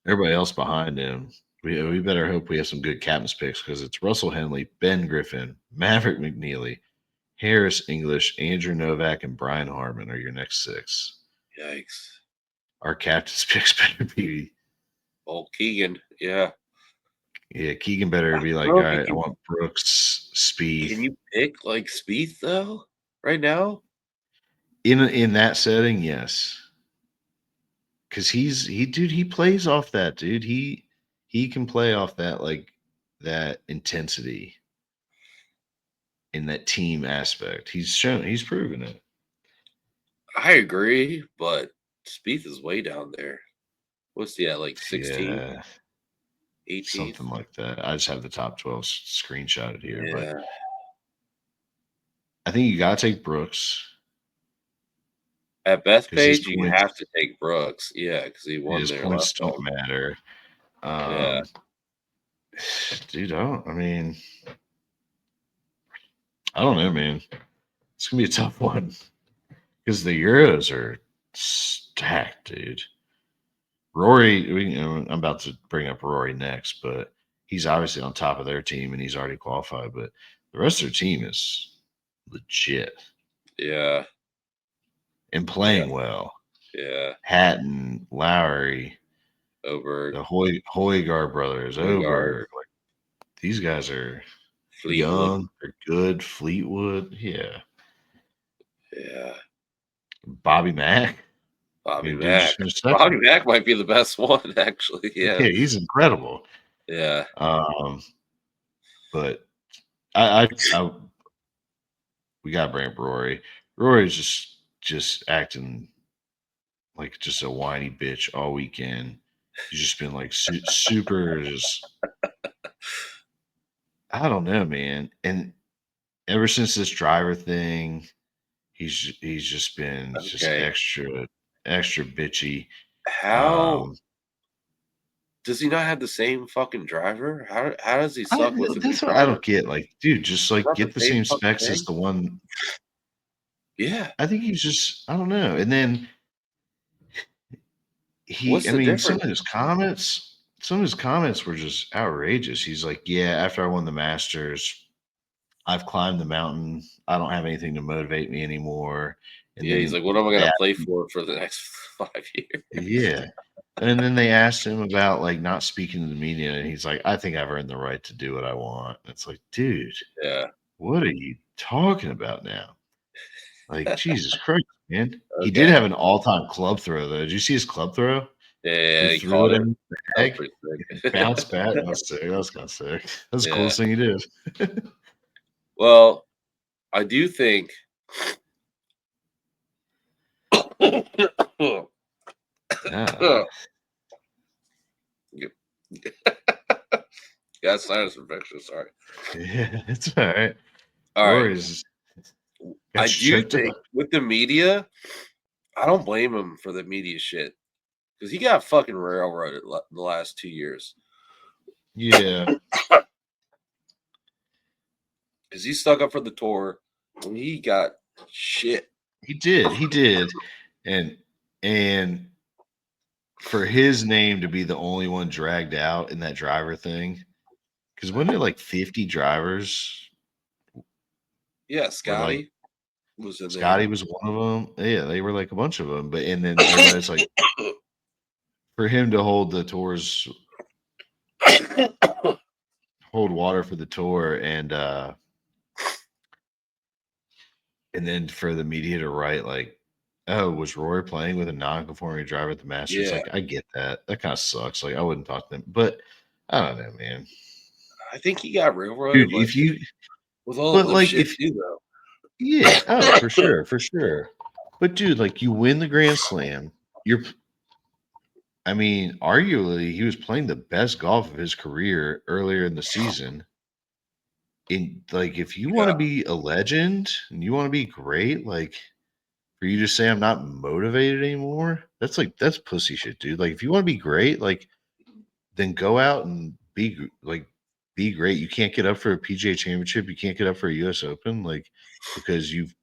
everybody else behind him. We better hope we have some good captain's picks because it's Russell Henley, Ben Griffin, Maverick McNeely, Harris English, Andrew Novak, and Brian Harmon are your next six. yikes. Our captain's picks better be Old Keegan. Yeah. yeah, Keegan better I be don't like, know all if you right, I want Brooks, can Spieth. you pick like Spieth though right now. In that setting, yes. Cause he plays off that, dude. He can play off that like that intensity in that team aspect. He's proven it. I agree, but Spieth is way down there. What's he at? Like 16th, Yeah, 18th? something like that. I just have the top 12 screenshotted here, but Yeah. I think you gotta take Brooks At because his Bethpage, you have points to take Brooks. Yeah, because he won his there points last don't time. matter. Yeah. Um, dude, I don't know, man. It's gonna be a tough one because the Euros are stacked, dude. Rory, I'm about to bring up Rory next, but he's obviously on top of their team and he's already qualified. But the rest of their team is legit Yeah. and Yeah. playing well. Yeah. Hatton, Lowry, Oberg, the Hoygaard brothers, Odegaard, Oberg. Like these guys are Fleetwood. young, they're good. Fleetwood, yeah. Yeah. Bobby Mack. I Bobby mean, dude Mack. just finished Bobby second. Mack might be the best one, actually. Yeah. Yeah, he's incredible. Yeah. Um, but I we got to bring up Rory. Rory's just acting like just a whiny bitch all weekend. He's just been like super. Just I don't know, man. And ever since this driver thing, he's just been just Okay. extra bitchy. How Um, does he not have the same fucking driver? How does he suck with a good that's what I driver? don't get. Like, dude, just like Not the get the same same fucking specs as thing? the one. Yeah. I think he's just I don't know. And then What's I the mean, difference? some of his comments were just outrageous. He's like, yeah, after I won the Masters, I've climbed the mountain. I don't have anything to motivate me anymore. And Yeah, he's then like, what am I they gonna asked play him, for the next 5 years? yeah. And then they asked him about like not speaking to the media, and he's like, I think I've earned the right to do what I want. It's like, dude, Yeah. what are you talking about now? Like, Jesus Christ, man. He did Okay. have an all-time club throw, though. Did you see his club throw? Yeah, He he threw caught it it. in the That was bag, pretty sick. bounced back. That was sick. That was kind of sick. That's the Yeah. coolest thing he did. Well, I do think Ah, got sinus infection. Sorry. yeah, it's all right. All right. Rory's got I do choked think up. with the media, I don't blame him for the media shit because he got fucking railroaded the last 2 years Yeah, because he stuck up for the tour and he got shit. he did. He did. And and for his name to be the only one dragged out in that driver thing, because wasn't it like 50 drivers Yeah, were like Scotty was in there. Scotty was one of them. Yeah, they were like a bunch of them. But and then everybody's like, for him to hold the tours, hold water for the tour, and then for the media to write like, oh, was Rory playing with a non-conforming driver at the Masters? Yeah, Like, I get that. That kind of sucks. Like, I wouldn't talk to them, but I don't know, man. I think he got railroaded Dude, like if you, with all of but their like, shit if too, though. yeah, oh, for sure, for sure. But dude, like, you win the Grand Slam. I mean, arguably, he was playing the best golf of his career earlier in the season. In like, if you want Yeah, to be a legend and you want to be great, like for you to say I'm not motivated anymore, that's pussy shit, dude. Like, if you want to be great, like then go out and be great. You can't get up for a PGA Championship. You can't get up for a U.S. Open, like because you've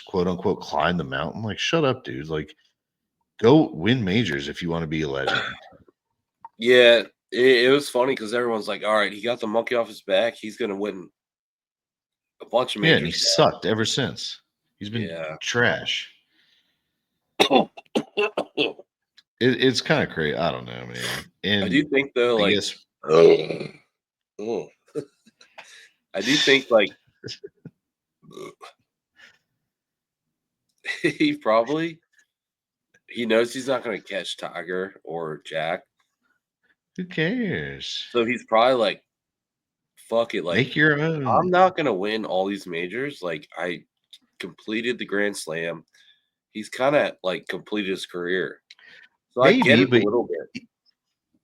quote unquote climbed the mountain. Like, shut up, dude. Like, go win majors if you want to be a legend. yeah. It was funny because everyone's like, "All right, he got the monkey off his back. He's gonna win a bunch of Yeah, and he majors now." sucked ever since. He's been Yeah. trash. It's kind of crazy. I don't know, man. I do And think though, I like, guess oh, I do think like he probably he knows he's not gonna catch Tiger or Jack, who cares? so he's probably like, "Fuck it, like Make your I'm own. not gonna win all these majors. Like I completed the Grand Slam. He's kind of like completed his career, so I get Maybe, it a but little bit.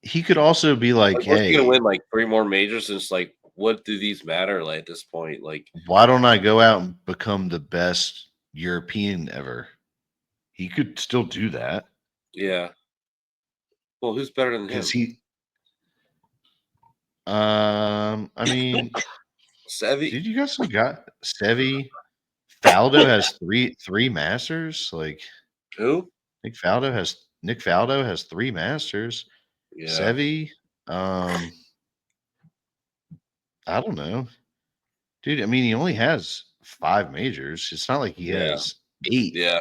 he could also be like, Like, what's he gonna hey, win? Like 3 more majors? And it's like, what do these matter? Like at this point, like, why don't I go out and become the best European ever? He could still do that yeah. Well, who's better than because him? I mean, Sevy? dude, you got some got Sevi. Faldo has three masters. Like Who? Nick Faldo has three masters. Yeah, Sevi, um, I don't know. Dude, I mean, he only has 5 majors. It's not like he yeah, has 8. yeah.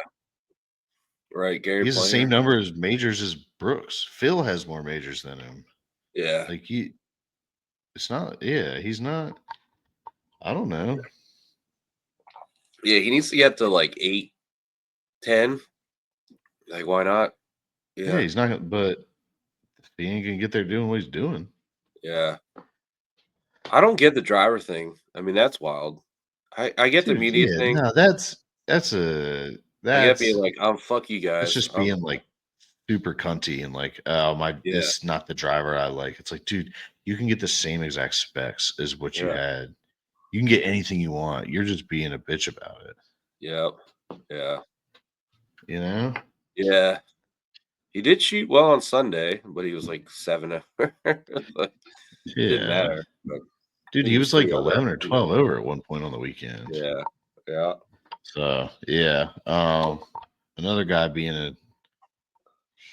Right, He Gary has the same Player. number of majors as Brooks. Phil has more majors than him. Yeah, Like it's not. Yeah, he's not. I don't know. yeah. He needs to get to like 8, 10. Like, why not? Yeah, Yeah, he's not. But he ain't gonna get there doing what he's doing. yeah. I don't get the driver thing. I mean, that's wild. I get the Dude, media yeah, thing. no, that's a I get being that's like, fuck you that's guys. just being like super cunty and like, oh my, Yeah, this is not the driver I like. It's like, dude, you can get the same exact specs as what you yeah, had. You can get anything you want. You're just being a bitch about it. yeah, yeah, You know? yeah. He did shoot well on Sunday, but he was like 7 over. Like, it didn't Yeah. matter. But I Dude, think he he was was like 3 under 11 after or 2. 12 over at one point on the weekend. Yeah, yeah, So, yeah. Another guy being a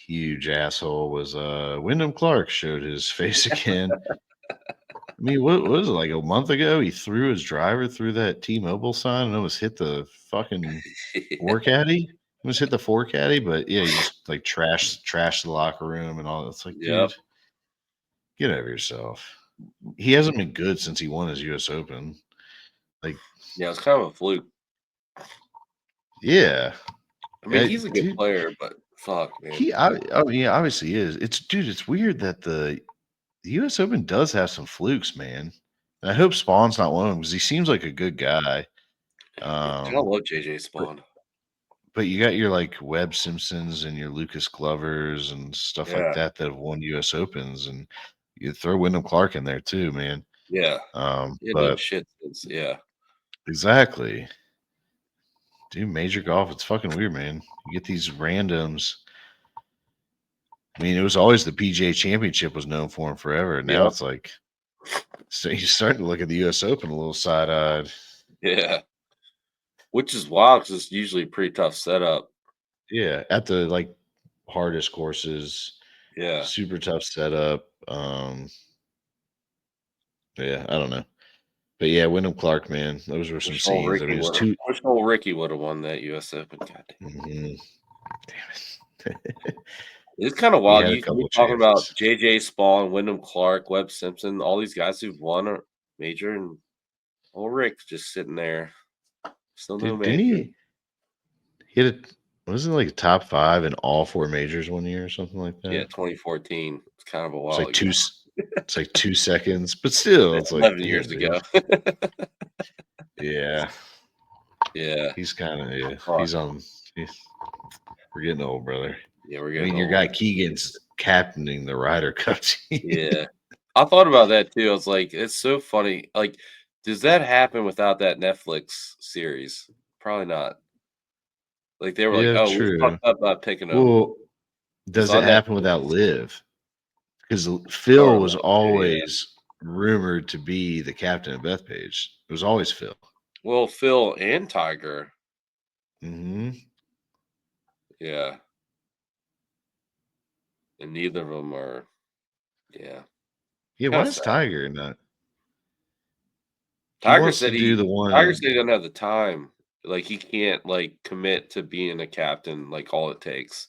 huge asshole was Wyndham Clark showed his face again. I mean, what was it like a month ago? He threw his driver through that T-Mobile sign and almost hit the fucking four caddy. Almost hit the four caddy, but yeah, he just like trashed the locker room and all. It's like, Yep. dude, get over yourself. He hasn't been good since he won his U.S. Open. Like, Yeah, it's kind of a fluke. yeah, I mean, he's a good dude, player, but fuck, man. I mean, yeah, obviously is. It's weird that the U.S. Open does have some flukes, man. And I hope Spawn's not one of them because he seems like a good guy. Yeah, I love JJ But Spaun. but you got your like Webb Simpsons and your Lucas Glovers and stuff like Yeah, that have won U.S. Opens, and you throw Wyndham Clark in there too, man. yeah. He hadn't done But shit since. Yeah, exactly, dude, major golf. It's fucking weird, man. You get these randoms. I mean, it was always the PGA Championship was known for him forever. Now yep, it's like so he's starting to look at the U.S. Open a little side-eyed. yeah. Which is wild because it's usually a pretty tough setup. Yeah, at the like hardest courses, Yeah, super tough setup. Yeah, I don't know. But yeah, Wyndham Clark, man, those were some wish old scenes. I Ricky mean, it was would have. two. Wish old Ricky would have won that U.S. Open. God damn. Mhm. Damn it. It's kind of He wild. had a You couple talking about chances. JJ Spawn, Wyndham Clark, Webb Simpson, all these guys who've won a major, and old Rick's just sitting there, still no Dude, didn't major. he hit it? Was it like a top five in all four majors one year or something like Yeah, that? 2014. It's kind of a It's while like ago. it's like 2 seconds, but still, Yeah, it's like, 11 damn, years dude. ago. Yeah, Yeah. he's kind of yeah, Fuck. he's we're getting old, brother. Yeah, we're I getting mean, your old. guy Keegan's captaining the Ryder Cup team. Yeah. I thought about that too. I was like, it's so funny. Like, does that happen without that Netflix series? Probably not. Like, they were like, Yeah, oh, we true. fucked up by picking them. Well, It's does it on happen Netflix. without Liv? Because I Phil don't was know. Yeah. always rumored to be the captain of Bethpage. It was always Phil. Well, Phil and Tiger. Hmm. Yeah. And neither of them are, yeah. Yeah, Kind why of is sad. Tiger not? He Tiger wants to said do he the Tiger one. said he doesn't have the time. Like, he can't, like, commit to being a captain, like, all it takes.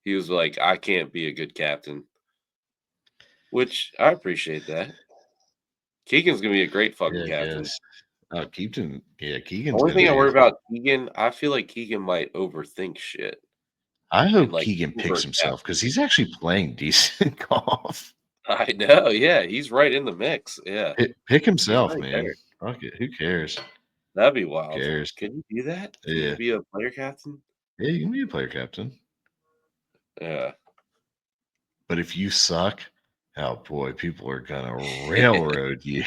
He was like, "I can't be a good captain," which I appreciate that. Keegan's gonna be a great fucking Yeah, I captain. guess. Keaton. Yeah, The Keegan's only gonna thing I worry be. about Keegan, I feel like Keegan might overthink shit I and, hope like, Keegan picks over himself because captain. he's actually playing decent golf. I know, yeah, he's right in the mix, yeah. Pick He's himself, right man. there. Fuck it. Who cares? That'd be Who wild. cares? Can you do that? Can you Yeah. be a player captain? Yeah, you can be a player captain. Yeah. But if you suck, oh boy, people are gonna railroad you.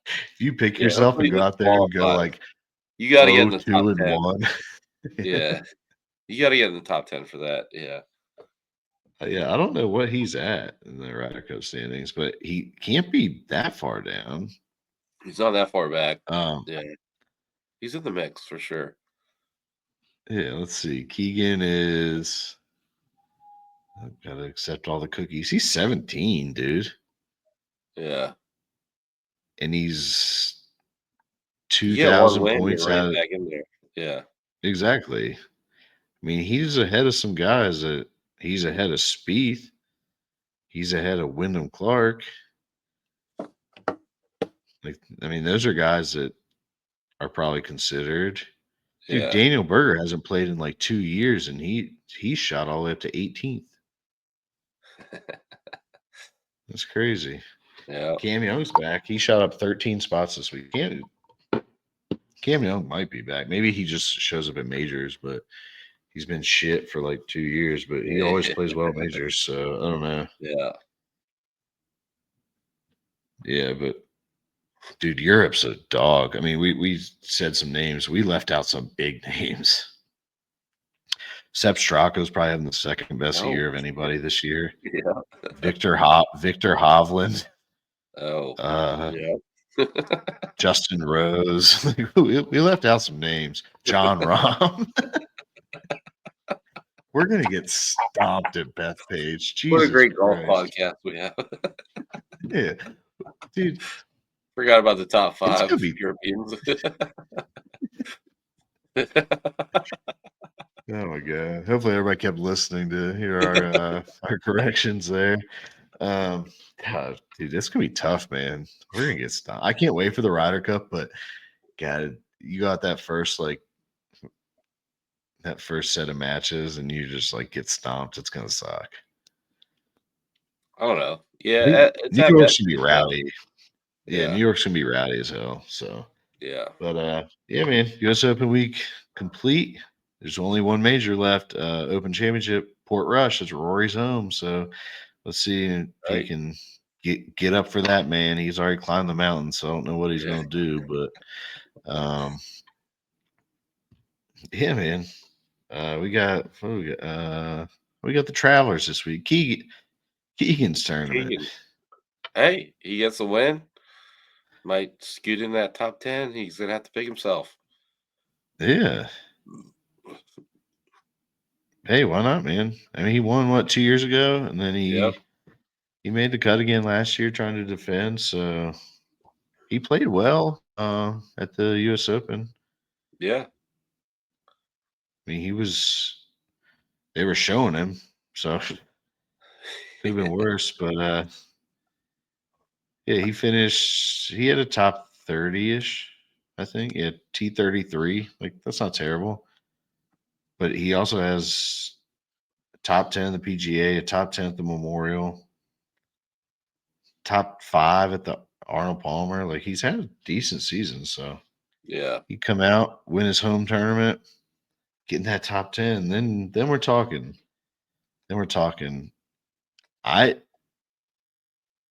If you pick Yeah, yourself and hopefully he go doesn't out there and go qualify. like You gotta get in oh the top 2 and 10. 1. Yeah. You gotta get in the top 10 for that, yeah. Yeah, I don't know what he's at in the Ryder Cup standings, but he can't be that far down. He's not that far back. Um, Yeah. He's in the mix for sure. yeah, let's see. Keegan is I've got to accept all the cookies. He's 17, dude, Yeah. and he's You get one 2,000 win, you're points right out. back in there. Yeah. Exactly. I mean, he's ahead of some guys that he's ahead of Spieth. He's ahead of Wyndham Clark. Like, I mean, those are guys that are probably considered. Dude, Yeah. Daniel Berger hasn't played in like 2 years, and he shot all the way up to 18th. That's crazy. Yeah. Cam Young's back. He shot up 13 spots this week. Cam Young might be back. Maybe he just shows up at majors, but he's been shit for like 2 years. But he always plays well at majors, so I don't know. Yeah. Yeah, but dude, Europe's a dog. I mean, we said some names. We left out some big names. Sepp Straka's probably having the second best Oh, year of shit. anybody this year. Yeah. Victor Hovland, Oh. uh, Yeah. Justin Rose. We left out some names. John Rahm. We're gonna get stomped at Bethpage. What a Jesus great golf Christ. podcast we have. Yeah, dude, Forgot about the top it's 5 gonna be. Europeans. Oh my god. Hopefully everybody kept listening to hear our corrections there. Um God, dude, it's gonna be tough, man. We're gonna get stomped. I can't wait for the Ryder Cup, but God, you got that first set of matches and you just like get stomped. It's gonna suck. I don't know. I Yeah, think it's New at York's gonna be Bethpage though. rowdy. Yeah, New Yeah, York's gonna be rowdy as hell. So yeah. but yeah, man, US Open week complete. There's only one major left, Open Championship, Port Rush. It's Rory's home. So let's see if he Right. can get up for that, man. He's already climbed the mountain, so I don't know what he's Yeah. gonna do, but yeah, man. We got the Travelers this week. Keegan's tournament. Keegan. Hey, he gets a win. Might scoot in that top 10. He's gonna have to pick himself. Yeah. Hey, why not, man? I mean, he won what 2 years ago, and then Yep. he made the cut again last year trying to defend. So he played well at the U.S. Open. Yeah. I mean, they were showing him, so could have been worse. But yeah, he had a top 30-ish, I think. He had T33. Like that's not terrible. But he also has a top 10 at the PGA, a top 10 at the Memorial, top 5 at the Arnold Palmer. Like he's had a decent season, so Yeah. he come out, win his home tournament, get in that top 10, then we're talking. Then we're talking. I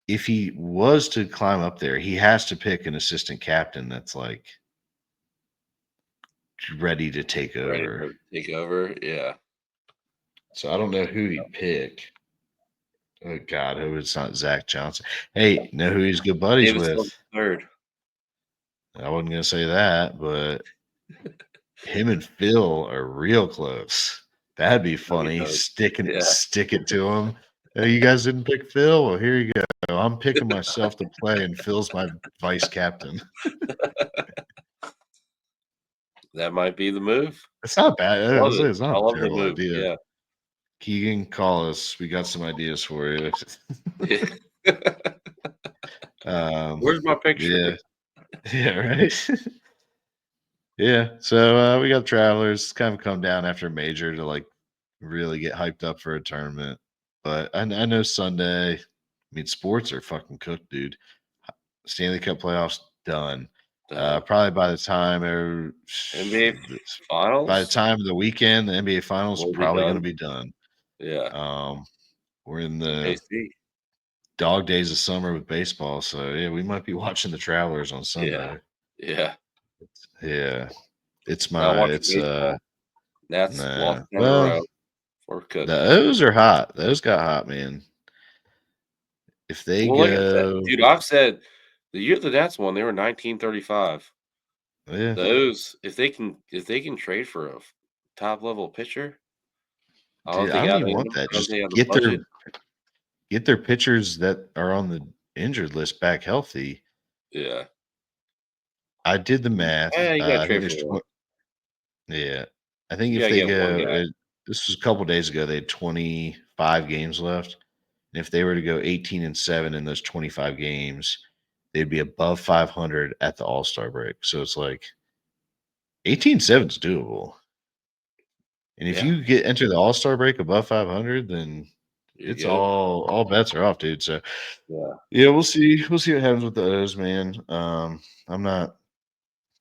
If he was to climb up there, he has to pick an assistant captain that's like ready to take Ready over. to take over. Yeah. So I don't know who he'd pick. Oh God, who it's not Zach Johnson. Hey, know who he's good buddies Davis Silva with? third. I wasn't gonna say that, but him and Phil are real close. That'd be No, he funny. does. Yeah. Stick it to him. Hey, you guys didn't pick Phil? Well, here you go. I'm picking myself to play, and Phil's my vice captain. That might be the move. It's not bad. I love it. It's I not a love the terrible move. idea. Yeah. Keegan, call us. We got some ideas for you. Yeah. um, Where's my picture? yeah, yeah, right. Yeah. So we got Travelers kind of come down after a major to like really get hyped up for a tournament. But I know Sunday. I mean, sports are fucking cooked, dude. Stanley Cup playoffs done. Done. Probably by the time NBA by the Finals time of the weekend, the NBA Finals are will be probably going to done. be done. Yeah. We're in In the KC. dog days of summer with baseball, so yeah, we might be watching the Travelers on Yeah. Sunday. Yeah. Yeah, Not watching baseball. Nats nah. lost 10 in a Well, row. We're cooked. those are hot. Those got hot, man. If they Well, like I said, go, dude, I've said the year the Nats won, they were 1935. yeah, Those, if they can trade for a top level pitcher, I don't dude, I think don't out of even want them. that. I don't Just think out of the budget. get their pitchers that are on the injured list back healthy. Yeah. I did the math. Yeah, you gotta I think trade there's for one. yeah. I think You if gotta they get one go, guy. this was a couple days ago. They had 25 games left. And if they were to go 18-7 in those 25 games, they'd be above 500 at the All Star break. So it's like 18-7 is doable. And if Yeah, you enter the All Star break above 500, then you're it's good. all bets are off, dude. So Yeah. yeah, we'll see. We'll see what happens with those, man. I'm not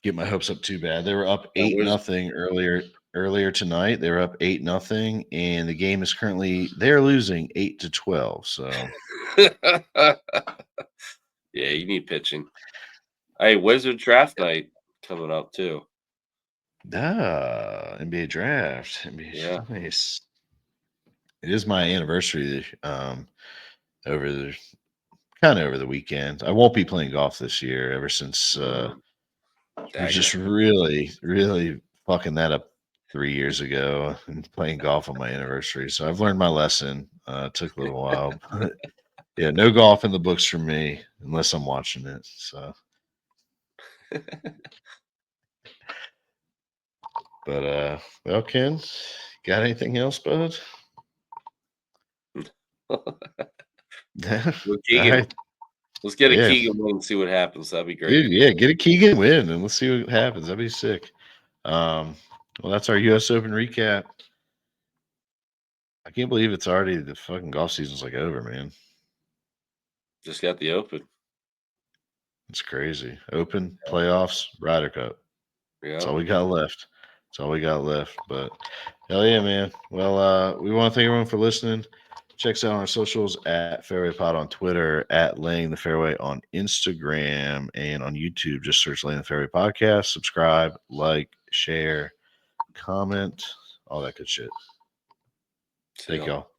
getting my hopes up too bad. They were up Now eight where's nothing earlier tonight. They were up 8-0, and the game is currently they're losing 8-12. So Yeah, you need pitching. Hey, Wizard draft night coming up too. NBA draft. NBA, Yeah. nice. It is my anniversary over the kind of over the weekend. I won't be playing golf this year ever since we're Dagger. just really, really fucking that up 3 years ago and playing golf on my anniversary. So I've learned my lesson. It took a little while, but yeah, no golf in the books for me unless I'm watching it. So, but well, Ken, got anything else, bud? Well, All Keegan, right, let's get a yeah, Keegan win and see what happens. That'd be great. dude, yeah, get a Keegan win and let's see what happens. That'd be sick. Well, that's our U.S. Open recap. I can't believe it's already the fucking golf season's like over, man. Just got the Open. It's crazy. Open playoffs, Ryder Cup. That's Yeah. all we got left. That's all we got left. But hell yeah, man. Well, we want to thank everyone for listening. Check us out on our socials at Fairway Pod on Twitter, at Laying the Fairway on Instagram, and on YouTube. Just search Laying the Fairway Podcast. Subscribe, like, share, comment, all that good shit. Thank y'all.